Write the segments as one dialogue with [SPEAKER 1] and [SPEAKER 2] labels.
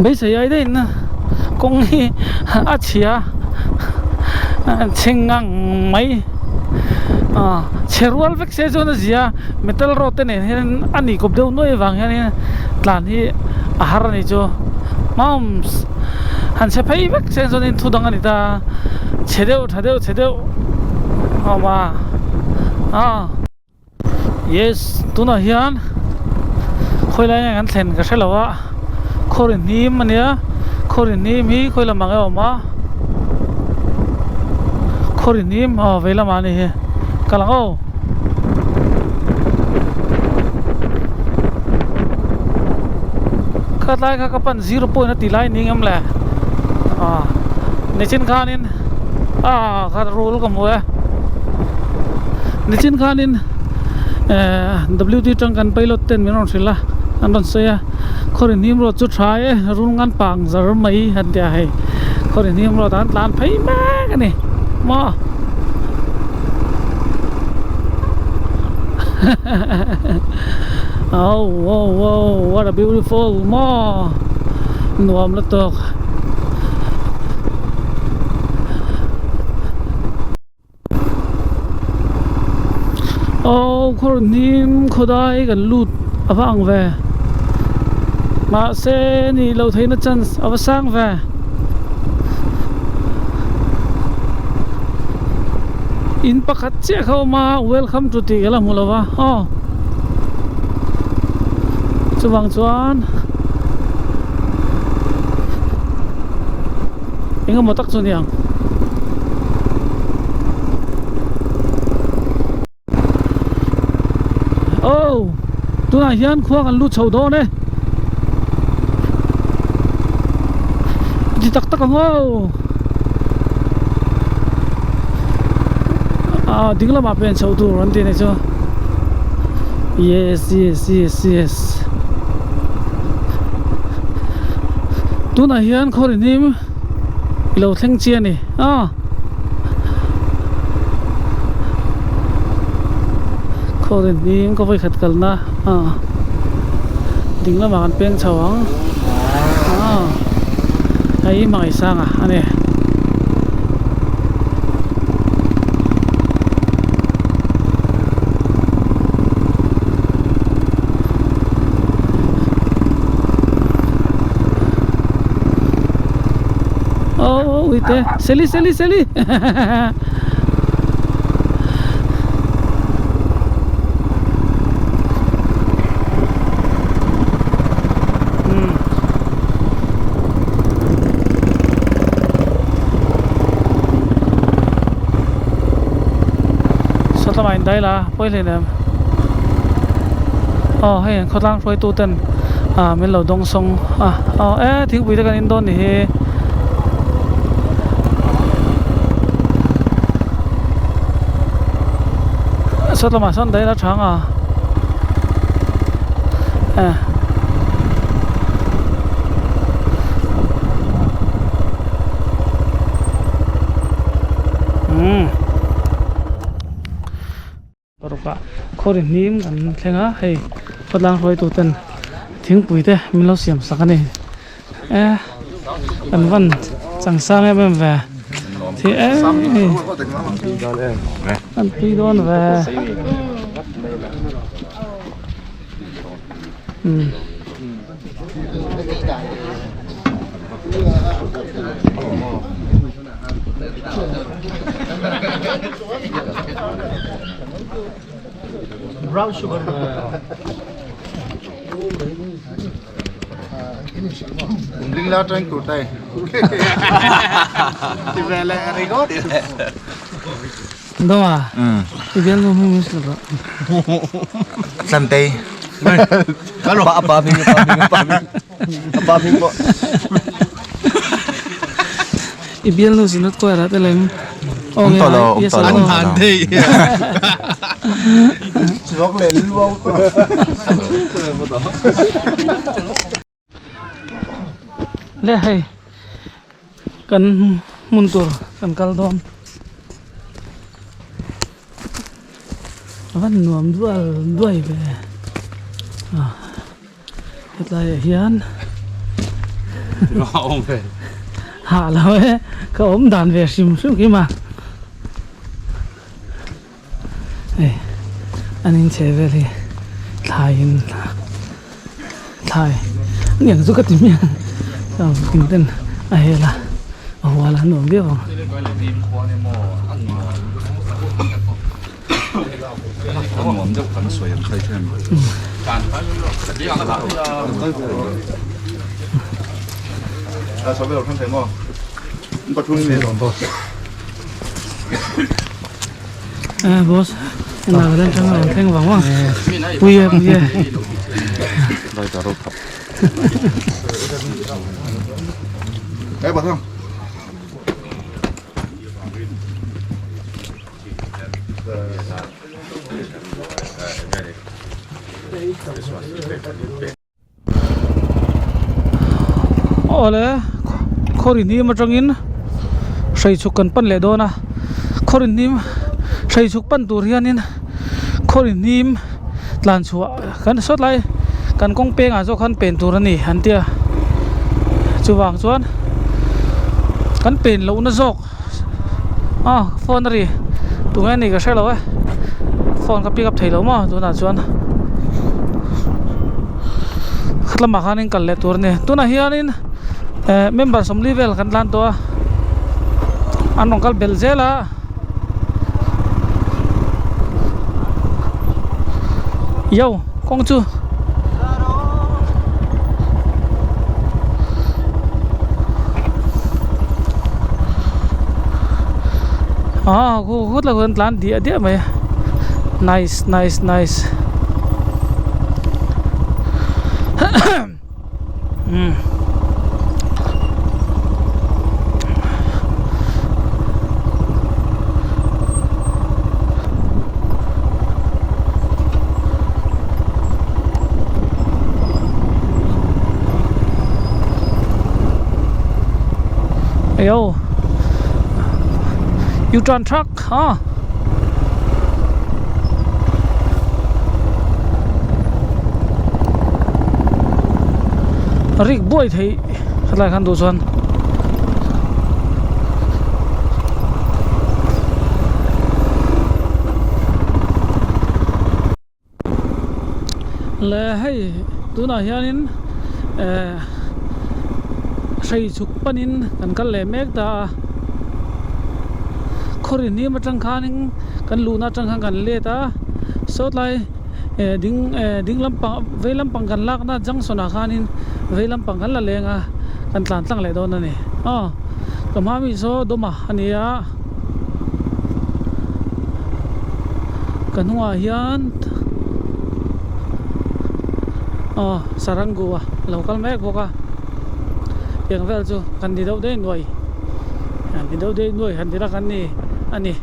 [SPEAKER 1] bây giờ ai đây nè công hi à chia chênh ngang mấy cherual vek se zona zia metal rote ne hen ani kop deu noi wang hen tlan hi ahar ni cho moms han se phei vek se zona thu dang ani ta chedeu ama yes tuna hian khoi lai ngan thlen ka shelawa khorin nim ania khorin nim hi khoi lamang e oma khorin nim vela mani he kalang o katlai ka kapan 0 point na tilai ningam le nichin khanin ka rule ka moe nichin khanin WD tang kan pilot 10 minutes sila andon saya khorin nim ro chu thai rul ngan pang zar mai han dia hai khorin nim ro tan lan phai ma ka ni mo oh whoa what a beautiful mo nuam la tok khorin nim khodai kan lut awang ve ma se ni lo thei na chan awasang ve in pakhat che kho ma welcome to ti ala mulawa chuwang chuan inga motak chu niang tuna hian khuwa kan lu chho do ne ji tak tak mo dingla ma pen chho tu ran ti ne cho yes tuna hian khorin nim lo thleng chia ni khorin nim ko vai khat kal na dingla ma kan pen chawang ai mai sang ane ite seli main đây là quay lên em hay khó lang phơi tu tên mình lâu đông sông thiếu bị cái Indon thì sao mà sao đấy là trắng khorin nim kan thlenga hei patlang roi tu ten thing pui te min lo siam sakani an van chang sang em ve thì ăn phi đón về brown sugar
[SPEAKER 2] linh lao tranh cụt này thì về lại rigot
[SPEAKER 1] đâu thì biết luôn không biết rồi
[SPEAKER 2] santai
[SPEAKER 3] apa minggu
[SPEAKER 1] ibian lu sinut ko ara teleng
[SPEAKER 2] tolo
[SPEAKER 3] anhandi
[SPEAKER 2] suok le luau
[SPEAKER 1] le hay kan muntur kan kaldon van nuam duai ve hetlai hian
[SPEAKER 3] ông về
[SPEAKER 1] hạ là ấy cái ốm đàn về xìm xuống kia mà anh chế về thì thay những số cái tìm nha kinh tên ai là hoa là nổi biết không
[SPEAKER 3] 我们就很水很推荐嘛。
[SPEAKER 2] 아, 저번에 얼큰 된 거. 이거 종이네, 너.
[SPEAKER 1] boss nào lên trong này thanh vắng không vui
[SPEAKER 3] Đây là rau thập.
[SPEAKER 2] Ê, bà Thông.
[SPEAKER 1] ole khorin hi ma tangin sei chuk kan pan le do na khorin nim sei chuk pan tur hianin khorin nim tlan chua kan sot lai kan kong pe nga zo khan pen tur ani han tia chuwang chuan kan pen lo na zok phone ri tu ngai ni ka share lo phone ka pick up thei lo ma tu na chuan khatlama khanin kal le tur ne tu na hianin member som level kan lan to anong kal belzela yo kong chu hút là hơn lan địa địa mày nice Yo, U-turn truck, rig boy thấy thật là khăn đồ xuân là hay tu nào hianin sei chuk panin kan kal le mek ta khorin ni ma tang khanin kan luna tang khan kan le ta sot lai ding lampang ve lampang kan lak na jang sona khanin ve lampang kan la lenga kan tlan tlang le don ani kamami so doma ania kan huwa hian sarangua local mek boka yang vel chu kan di dau de nuai di dau de nuai han dira kan ni ani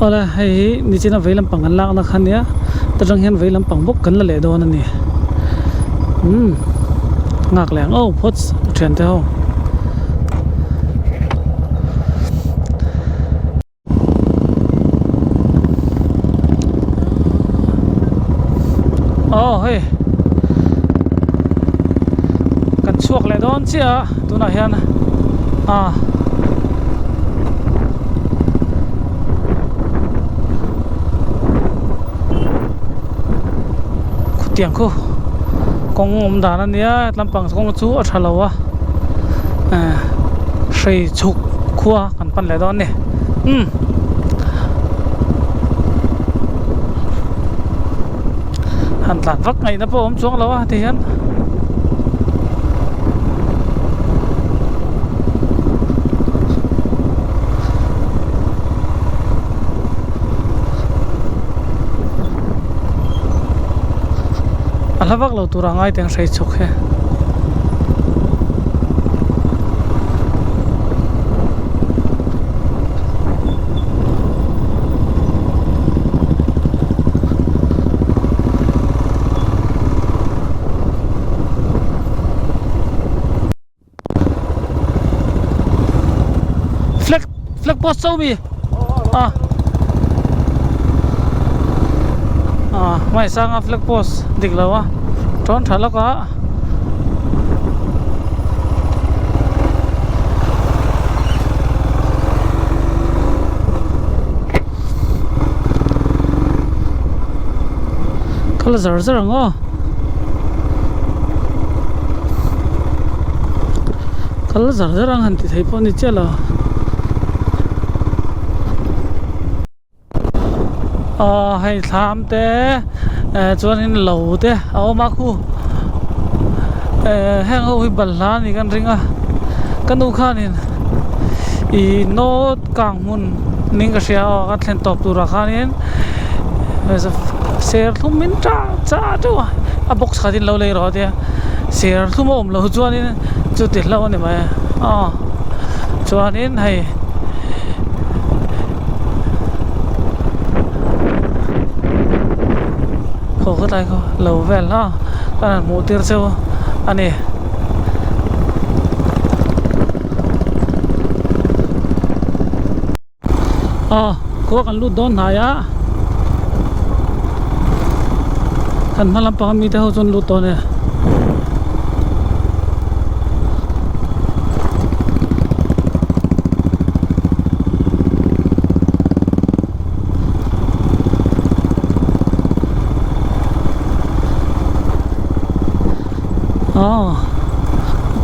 [SPEAKER 1] ola hei ni china veilam pangan lak na khania tarang hian veilam pang bok kan la le don ani ngak leng phot thian te ho hey chuộc lại đón chia tu nào hiền tiếng cô con đàn anh nhá làm bằng con chú ở trả lâu xây chục khua cần pan lại đón nè hẳn lạt vắt ngày nó bỏ ôm xuống lâu thì hiền alhavak lo turangai teng sei chok he flag post so mi mai sang flag post dik lawa trốn thở lắc á cái là giờ rồi ngó cái là giờ rồi hẳn thì thấy bọn đi chơi là hay tham thế cho nên lâu thế mà khu hang hôi bẩn lá thì căn ring căn đâu khác thì nó càng muốn nên cái xe các thằng top tu ra nên xe thùng mình cha đâu box khai thì lâu lấy rồi thì xe thùng ôm lâu cho nên cho tiền lâu này mà cho nên hay cái này có lâu về đó là một tiếng sau anh này có cái lút đón này á kan malam pahami tahu chon lút đón này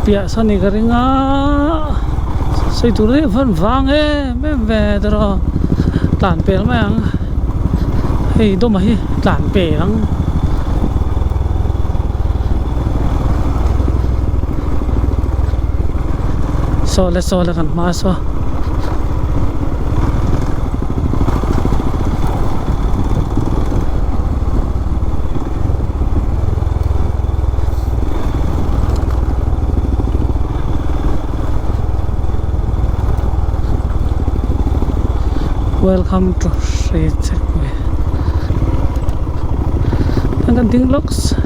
[SPEAKER 1] biasa nih keringa saya turun van vang về rồi tàn bể lắm anh hey đâu mà hi tàn bể lắm so là kan masuk welcome to Sri Checkpoint. Ang ganding looks.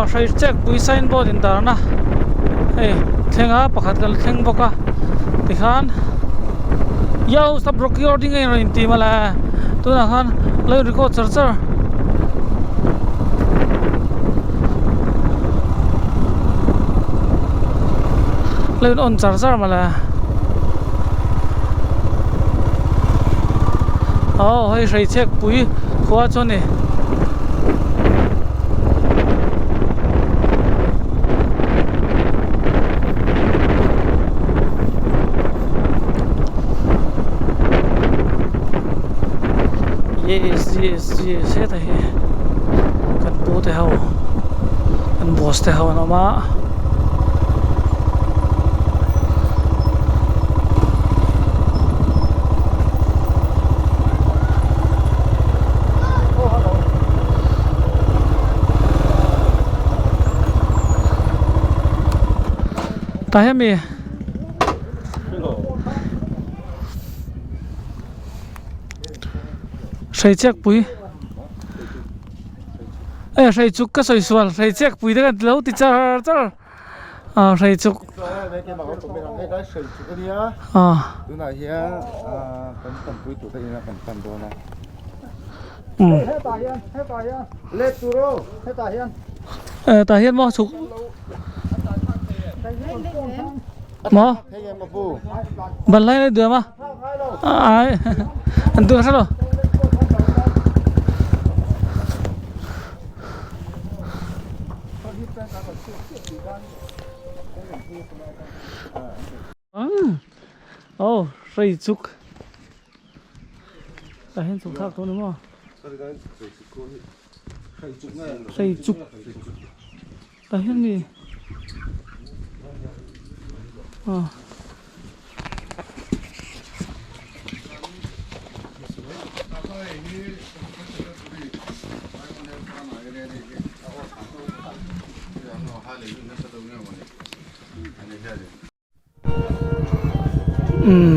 [SPEAKER 1] Sri Checkpoint signboard in dar na thenga pakhat kal theng boka tikhan yau stop recording ai in ti mala tu na khan lai record char lai on char mala hay Sri Checkpoint khwa chone yes hết rồi cần bố thế hậu cần boss thế hậu nó mà tại mi Sri Checkpoint Sri chuk cái soi sual Sri Checkpoint cái lâu thì char Sri chuk
[SPEAKER 2] Hết tả hiên. Lết tu rô, hết tả hiên.
[SPEAKER 1] Tả hiên mò chụp mò
[SPEAKER 2] Thế em mà phu.
[SPEAKER 1] bật lấy lên đường mà ai anh tưởng sao rồi rây chúc tả hiên chụp thác thôi đúng không rây chúc tả hiên gì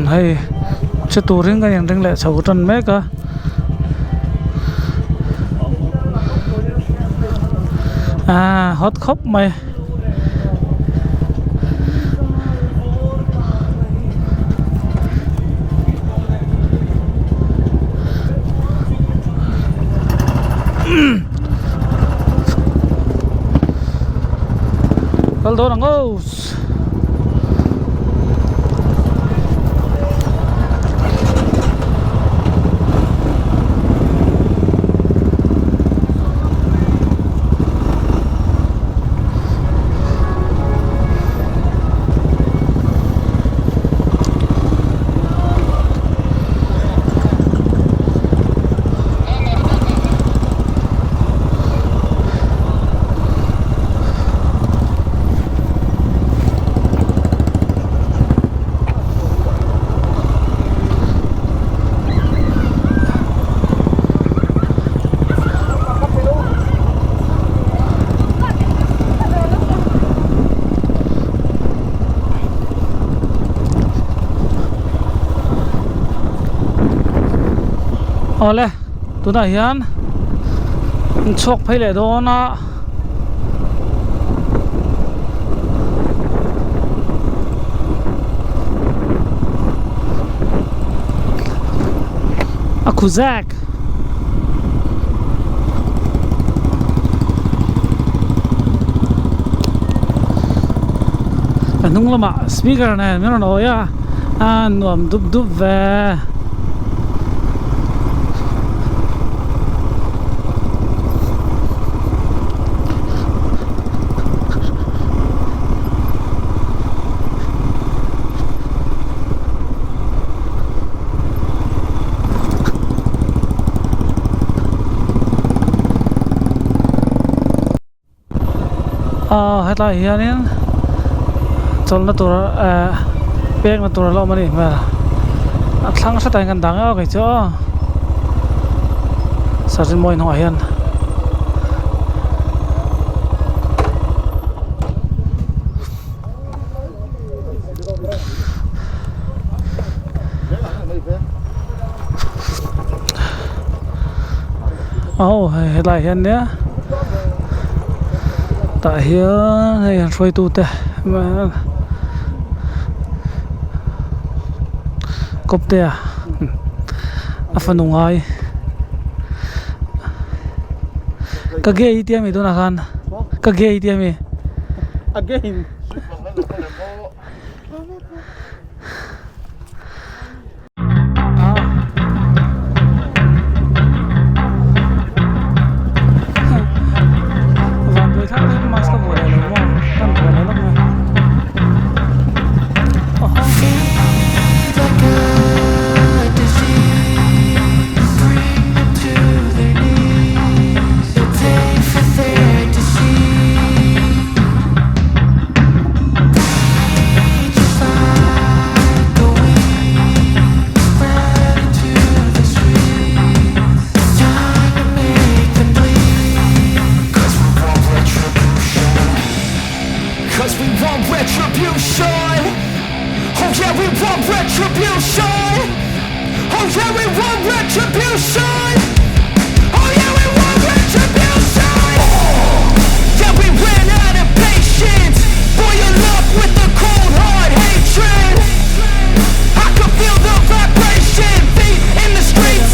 [SPEAKER 1] hay sẽ tù riêng cái riêng lại sáu trăm mấy cơ hot khóc mày kalau orang ngos ole tuna hian chok phele dona akuzak nung lama speaker này meron oya nuam dup dup ve hết lại hiện nên chọn là tour pek là tour lo mà đi mà thằng sát tay gần đắng cái chỗ sao trên môi nó hiện hết lại hiện nhé tại hiện này rồi tụt mà cốp tè phần nung ai cái ghế tiêm mi tôi nào kan cái ghế tiêm mi
[SPEAKER 2] Again.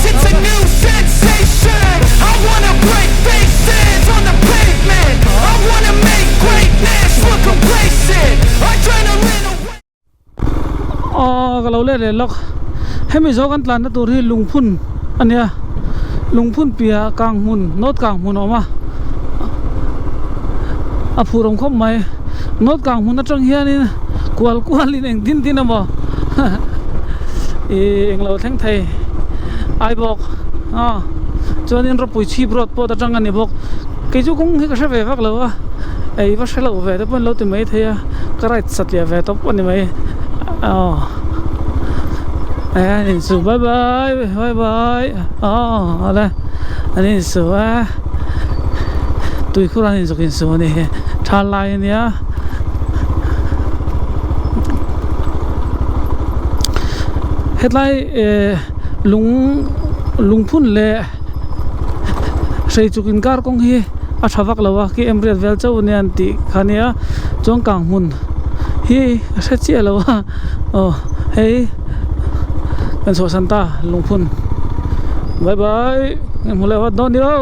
[SPEAKER 4] It's a new sensation.
[SPEAKER 1] ก็เราเล่นเลยล็อกให้ไม่โจกันตลาดนะตัวที่ลุงพุ่นอันเนี้ยลุงพุ่นเปียกลางมุนโนดกลางมุนออกมาอ่ะผู้รองคบไหมโนดกลางมุนนั่นจังเฮียนี่กวลลินเองดินนะบ่เองเราทั้งไทยไอ้บอกจวนนี้เราปุ๋ยชีบรถปอดจังกันนี่บอกกี่จุกงให้ก็ใช้เวฟักเลยวะไอ้ว่าใช้เราเวแต่ปนเราติดไม่เทียก็ไรสัตว์เลี้ยเวตัวปนนี่ไหมนี่สุบายบายอะไรอันนี้สุตุยคุรานี่สุกินสุนี่ชาลายเนี่ยเฮ็ดไรลุงพุ่นเล่ใส่จุกินการกงเฮอาชาวักเลวะที่เอ็มเรียดเวลเจ้าเนี่ยอันติขันเนี่ยจงกลางมุนเฮ้ใช่เจี๊ยเลวะเฮ้เป็นโซซันตาลุงพุ่นบายหมดแล้วว่าโดนเดียว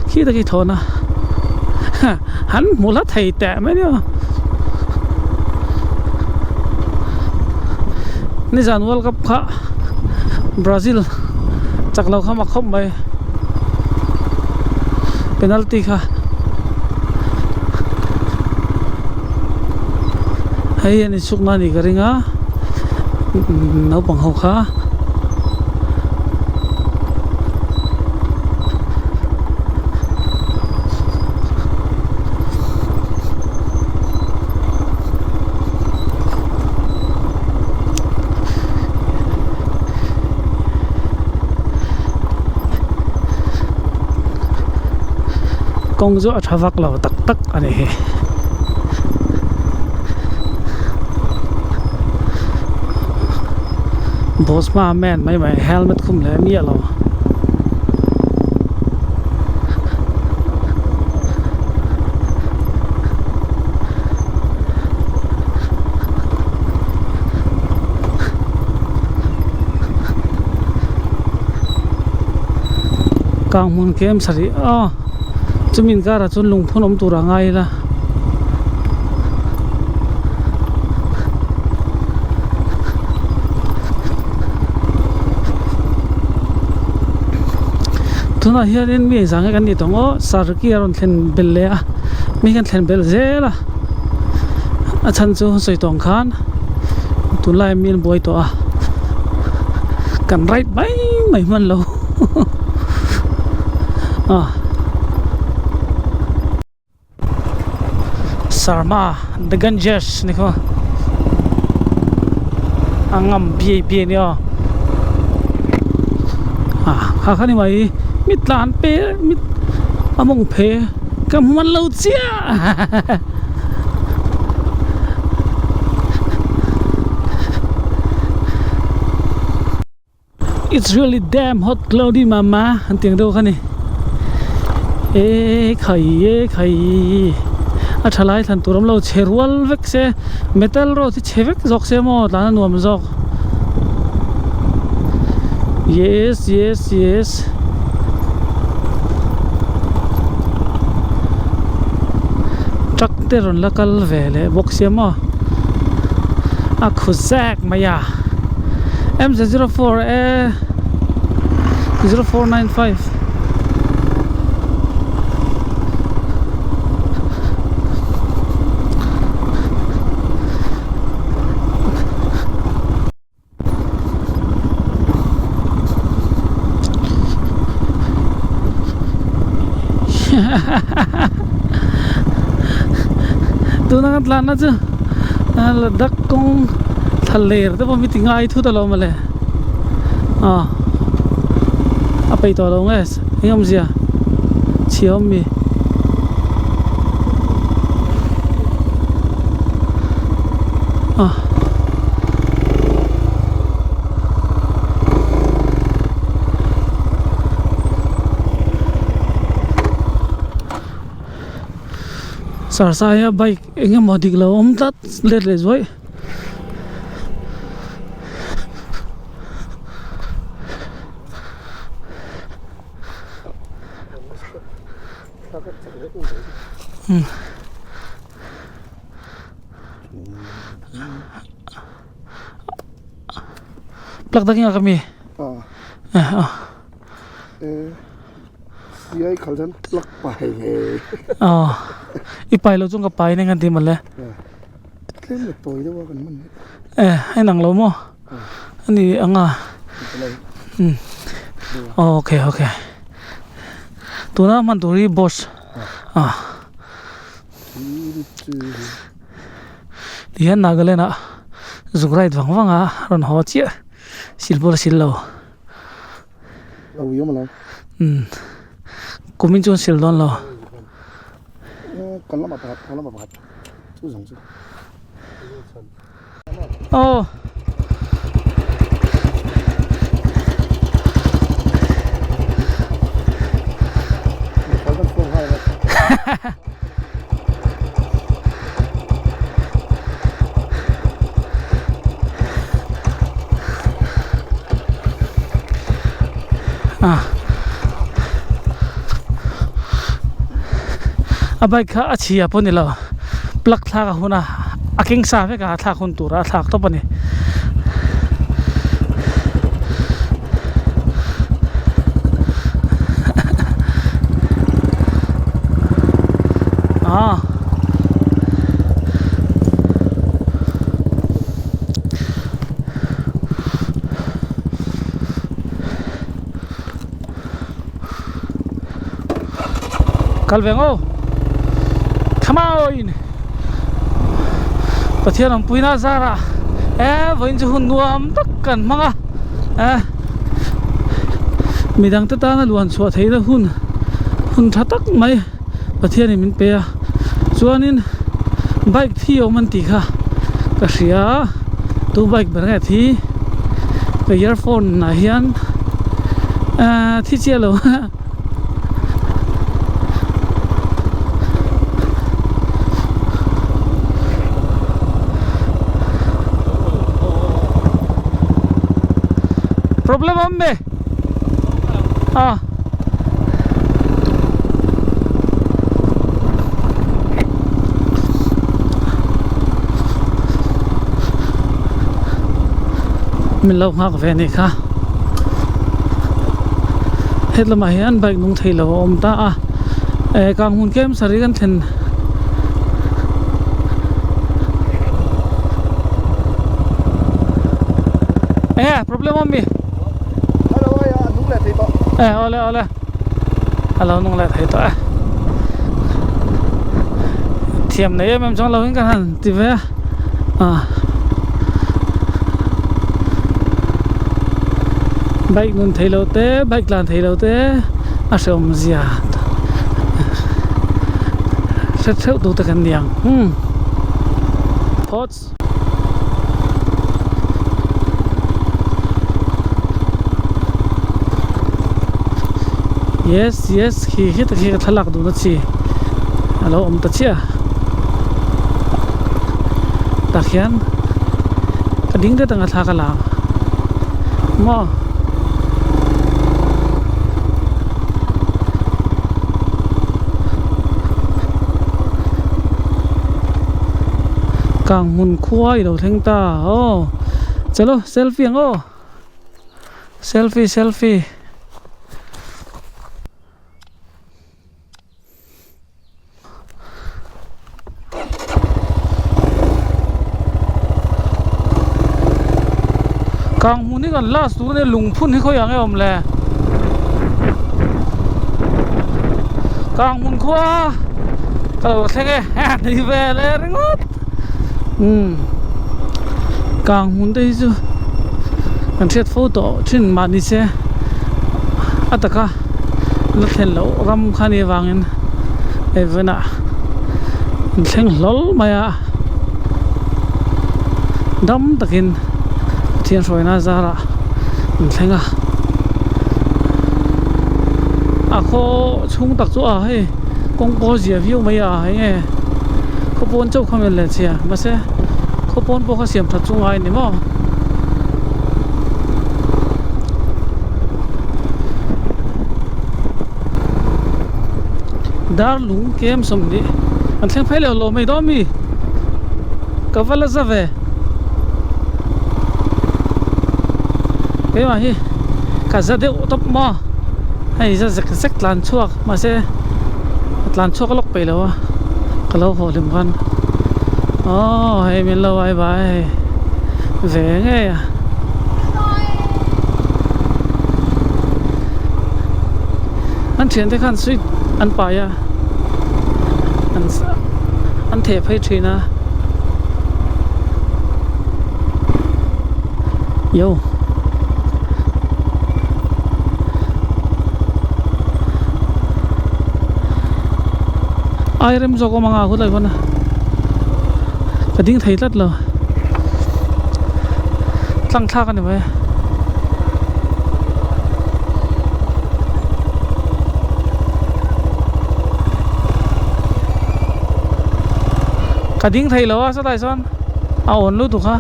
[SPEAKER 1] ขี้ตะกี้โทนะหันหมดละไทยแต่ไหมเนี่ยนี่จานวอลกับพระบราซิลจากเราเข้ามาคบไปเป็นนัลติค่ะให้ยันสุกนานี่กระริงอ่ะน้าปังเขาค่ะกงจะชาวักเราตักอันนี้บอสมาแมนไม่เฮลเมตคุ้มแล้วมีอะไรกลางมุนเกมสรีจะมีการจนลุงพ่นตัวไงล่ะทุนอาเฮียนมีสังเกตกันดีตรงสารกีอารมณ์เทนเบลเล่มีกันเทนเบลเซ่ล่ะอาจารย์จูสวยตรงขันตุนไล่มีนบวยตัวกันไรไม่มันเราSarma the Ganges นี่ก็angam biนี่ข้าขันนี่ไว้มิดลานเปมิดอมงเพกับมันเราเจียIt's really damn hot cloudy mama อันเตียงดูขันนี่ไข่อาชลายทันตัวเราเชื่อวัลเวกเซ่เมทัลโรที่เชื่อเวกจอกเซ่หมดแล้วนั่นวมจอก yes จักเตอร์นละกัลเวลบอกเสียมั้งอ่ะขุดแซกมายา M04 0495ตัวนั้นตลาดนะจ๊ะระดับกงทะเลแต่พอมีติงไอทุตลอดมาเลยไปต่อลงเอสยังไม่เสียเชี่ยวมีSaya baik ingin mau digelau tat lihat boy plak daking kami
[SPEAKER 2] ai khaljan plak pai he
[SPEAKER 1] ipai lo chung ka pai ne ngan ti mal le
[SPEAKER 2] tlem le toi de wa kan man
[SPEAKER 1] ai nang lo mo ani anga okay tuna man turi boss dian nagalena zugrai wanga ron ho chia silbol sillo
[SPEAKER 2] au yo malo
[SPEAKER 1] kumin chon sil don lo
[SPEAKER 2] kan lama pat chu jang chu
[SPEAKER 1] abai kha achi aponi lo plak tha ka huna aking sa ve ka tha khun tura thak to pani kalvengo come on pathian am puina zara voin chu hun nuam tak kan manga midang ta na luan chua theina hun thatak mai pathian min pe chuanin bike thi o man ti kha ka ria tu bike ber nga thi ka earphone na hian thi chelo problem amme min lo ngak ve ni kha hetlama hian bike nung thei lo om ta kang hun kem sari kan thlen problem amme ole alo nung la thai to thiam nei em chong lo hin kan han ti ve bike nun thei lo te bike lan thei lo te a som zia set theu tu ta kan niang thoughts yes khi thalak du na chi alo om ta chia ta khian ka ding de tanga thaka la mo kang mun khuai lo theng ta chalo selfie ngo selfie kang muni kan last tu ne lungphun hi khoi ange om le kang mun khwa ka thege ni ve le ringot kang mun dei chu kan set photo thin ma ni se ataka la thel lo ram khani wangin evena theng lol maya dam takin thiên soi na zara thenga kho chung tak chu he kong po zia view mai he kho pon chau khamen le chia ma se kho pon po kha siam that chung ai ni mo dar lung kem som ni an thleng phai lo mai do mi kavala zave cái mà hi cả gia đình top mò hay ra giấc lan chuộc mà sẽ lan chuộc cái lốc bể lâu cái lâu hồ liềm văn hay mình lâu ai bài về nghe à anh chuyển tới khăn suy anh bài à anh thể phải chuyển à yo ai rem jogo manga khu lai bana kading thei lat lo tlang thak ani mai kading thei lo sa tai son a on lu tu kha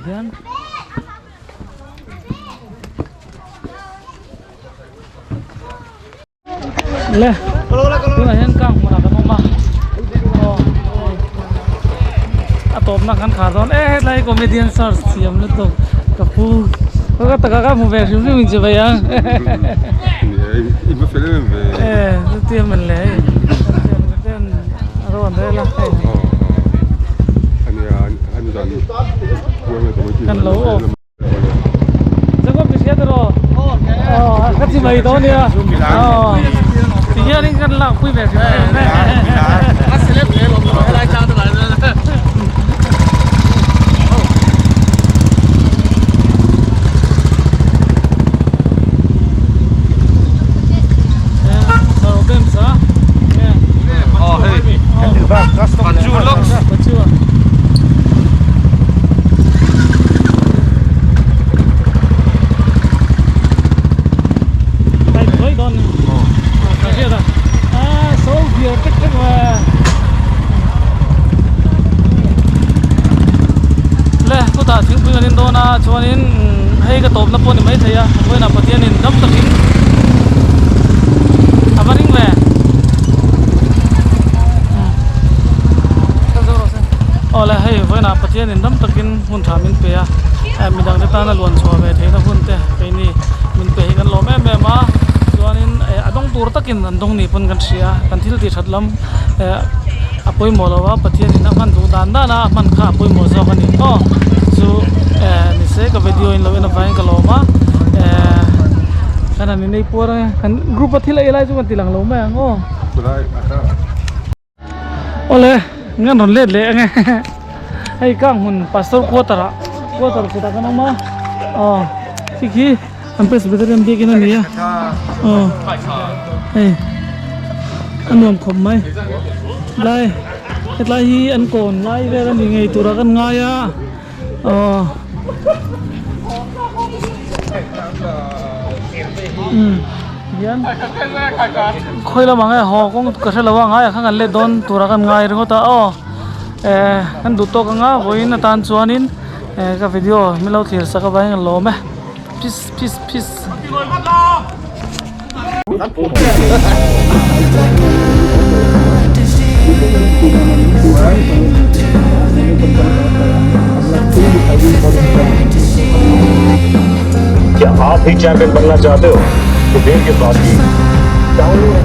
[SPEAKER 1] hiền le cái này hiền căng mà là cái mông à top nak kan khá rồi lại comedian stars siam lu to kapu có cái mu về chúng mình chỉ vậy à
[SPEAKER 4] il me fait le même.
[SPEAKER 1] nó tiêm mình lấy rồi đây là kan lo jago bisa terus kan si bayi tahu dia dia ni kan lah kui versi seleb ni lo lai chang tu lah problem sa hey chuanin hei ka top na pon ni mai theia koina patian in dam takin avaring ve ola hei koina patian in dam takin hun thamin pe a midang de ta na lon chho ve theina hun te peini min pe hi kan lo me me ma chuanin adong tur takin andong ni pon kan sia kan thil ti thatlam apoi molawa patian in man du dan da na man kha apoi mo zo ani chu ni se ka video in lo na vain ka lo ma kana ni nei por kan group athila elai chu kan tilang lo ma ngo ole ngan non le le nge ai kang hun pastor quarter ku ta kana ma sikhi am pes bedem de kina ni ai anom khom mai lai lai hi an kon lai ve kan ni ngai tura kan nga ya hiền khơi là bằng họ cũng có thể là bằng ai khang lên đón tura kan ngai rồi ta kan du to kanga voin na tan chuanin ka video mi lo thir saka bai ngal lo me peace
[SPEAKER 5] क्या आप भी चैंपियन बनना चाहते हो तो देर के बाद ही डाउनलोड